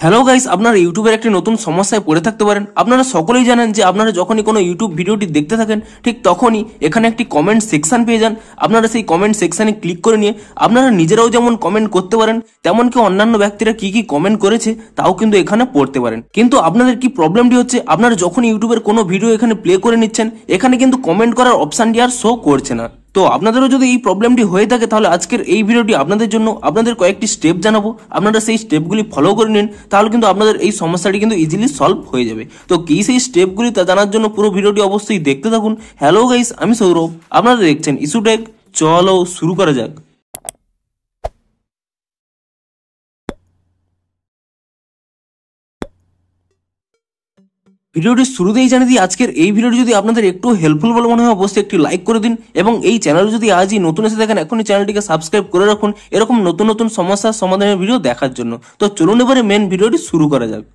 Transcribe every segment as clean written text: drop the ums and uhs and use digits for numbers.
Hello guys, আপনারা ইউটিউবের একটি নতুন সমস্যায় পড়ে থাকতে পারেন। আপনারা সকলেই জানেন যে আপনারা যখনই কোনো ইউটিউব ভিডিওটি দেখতে থাকেন ঠিক তখনই এখানে একটি কমেন্ট সেকশন পেয়ে যান। আপনারা সেই কমেন্ট সেকশনে ক্লিক করে নিয়ে আপনারা নিজেরাও যেমন কমেন্ট করতে পারেন, তেমনকি অন্যান্য ব্যক্তিরা কি কি কমেন্ট করেছে তাও কিন্তু এখানে পড়তে পারেন। কিন্তু আপনাদের কি প্রবলেমটি হচ্ছে, আপনারা যখন ইউটিউবের কোনো ভিডিও এখানে প্লে করে নিচ্ছেন, এখানে কিন্তু কমেন্ট করার অপশনটি আর শো করছে না। তো আপনাদেরও যদি এই প্রবলেমটি হয়ে থাকে তাহলে আজকের এই ভিডিওটি আপনাদের জন্য। আপনাদের কয়েকটি স্টেপ জানাবো, আপনারা সেই স্টেপগুলি ফলো করে নিন, তাহলে কিন্তু আপনাদের এই সমস্যাটি কিন্তু ইজিলি সলভ হয়ে যাবে। তো কি সেই স্টেপগুলি তা জানার জন্য পুরো ভিডিওটি অবশ্যই দেখতে থাকুন। হ্যালো গাইস, আমি সৌরভ, আপনারা দেখছেন ইস্যু টেক। চলো শুরু করা যাক। ভিডিওটি শুরুতেই জানিয়ে দিই, আজকের এই ভিডিওটি যদি আপনাদের একটু হেল্পফুল বলে মনে হয় অবশ্যই একটি লাইক করে দিন, এবং এই চ্যানেল যদি আজই নতুন এসে দেখেন এখনই চ্যানেলটিকে সাবস্ক্রাইব করে রাখুন এরকম নতুন নতুন সমস্যার সমাধানের ভিডিও দেখার জন্য। তো চলুন এবারে মেন ভিডিওটি শুরু করা যাক।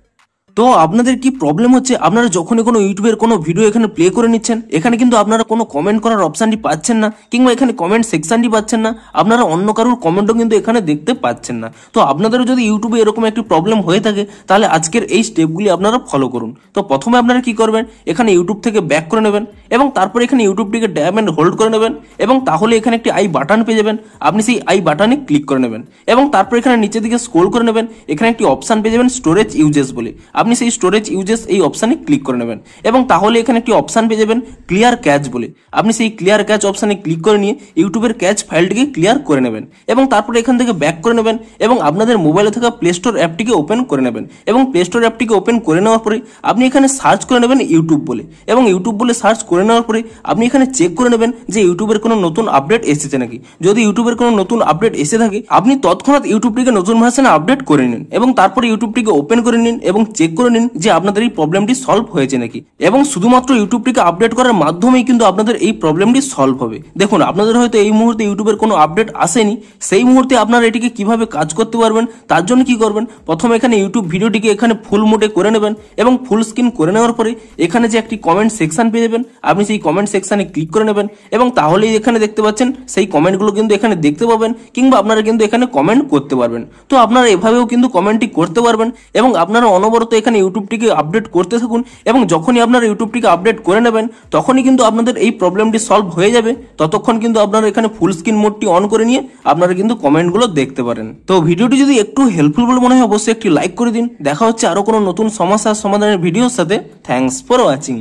তো আপনাদের কি প্রবলেম হচ্ছে, আপনারা যখনই কোনো ইউটিউবের কোনো ভিডিও এখানে প্লে করে নিচ্ছেন, এখানে কিন্তু আপনারা কোনো কমেন্ট করার অপশনটি পাচ্ছেন না, কিংবা এখানে কমেন্ট সেকশনটি পাচ্ছেন না, আপনারা অন্য কারোর কমেন্টও কিন্তু এখানে দেখতে পাচ্ছেন না। তো আপনাদেরও যদি ইউটিউবে এরকম একটি প্রবলেম হয়ে থাকে তাহলে আজকের এই স্টেপগুলি আপনারা ফলো করুন। তো প্রথমে আপনারা কি করবেন, এখানে ইউটিউব থেকে ব্যাক করে নেবেন এবং তারপরে এখানে ইউটিউবটিকে ট্যাব এন্ড হোল্ড করে নেবেন, এবং তাহলে এখানে একটি আই বাটন পেয়ে যাবেন। আপনি সেই আই বাটনে ক্লিক করে নেবেন এবং তারপর এখানে নিচের দিকে স্ক্রল করে নেবেন, এখানে একটি অপশন পেয়ে যাবেন স্টোরেজ ইউজেস বলে। আপনি সেই স্টোরেজ ইউজেস এই অপশনে ক্লিক করে নেবেন এবং তাহলে এখানে একটি অপশন পেয়ে যাবেন ক্লিয়ার ক্যাচ বলে। আপনি সেই ক্লিয়ার ক্যাচ অপশনে ক্লিক করে নিয়ে ইউটিউবের ক্যাচ ফাইলটিকে ক্লিয়ার করে নেবেন এবং তারপরে এখান থেকে ব্যাক করে নেবেন এবং আপনাদের মোবাইলে থাকা প্লে স্টোর অ্যাপটিকে ওপেন করে নেবেন, এবং প্লে স্টোর অ্যাপটিকে ওপেন করে নেওয়ার পরে আপনি এখানে সার্চ করে নেবেন ইউটিউব বলে, এবং ইউটিউব বলে সার্চ করে নেওয়ার পরে আপনি এখানে চেক করে নেবেন যে ইউটিউবের কোনো নতুন আপডেট এসেছে নাকি। যদি ইউটিউবের কোনো নতুন আপডেট এসে থাকে আপনি তৎক্ষণাৎ ইউটিউবটিকে নতুন ভার্সনে আপডেট করে নিন, এবং তারপরে ইউটিউবটিকে ওপেন করে নিন এবং চেক করে নিন যে আপনাদের এই প্রবলেমটি সলভ হয়েছে নাকি। এবং শুধুমাত্র ইউটিউবটিকে আপডেট করার মাধ্যমেই কিন্তু আপনাদের এই প্রবলেমটি সলভ হবে। দেখুন, আপনাদের হয়তো এই মুহূর্তে ইউটিউবের কোনো আপডেট আসেনি, সেই মুহূর্তে আপনারা এটিকে কিভাবে কাজ করতে পারবেন তার জন্য কি করবেন, প্রথমে এখানে ইউটিউব ভিডিওটিকে এখানে ফুল মোডে করে নেবেন এবং ফুল স্ক্রিন করে নেওয়ার পরে এখানে যে একটি কমেন্ট সেকশন পেয়ে যাবেন, আপনি সেই কমেন্ট সেকশনে ক্লিক করে নেবেন এবং তাহলেই এখানে দেখতে পাচ্ছেন সেই কমেন্টগুলো কিন্তু এখানে দেখতে পাবেন, কিংবা আপনারা কিন্তু এখানে কমেন্ট করতে পারবেন। তো আপনারা এভাবেও কিন্তু কমেন্টটি করতে পারবেন এবং আপনারা অনবরত এখানে ইউটিউবটিকে আপডেট করতে থাকুন, এবং যখনই আপনারা ইউটিউবটিকে আপডেট করে নেবেন তখনই কিন্তু আপনাদের এই প্রবলেমটি সলভ হয়ে যাবে। ততক্ষণ কিন্তু আপনারা এখানে ফুল স্ক্রিন মোডটি অন করে নিয়ে আপনারা কিন্তু কমেন্টগুলো দেখতে পারেন। তো ভিডিওটি যদি একটু হেল্পফুল বলে মনে হয় অবশ্যই একটি লাইক করে দিন। দেখা হচ্ছে আরো কোনো নতুন সমস্যার সমাধানের ভিডিওর সাথে। Thanks for watching.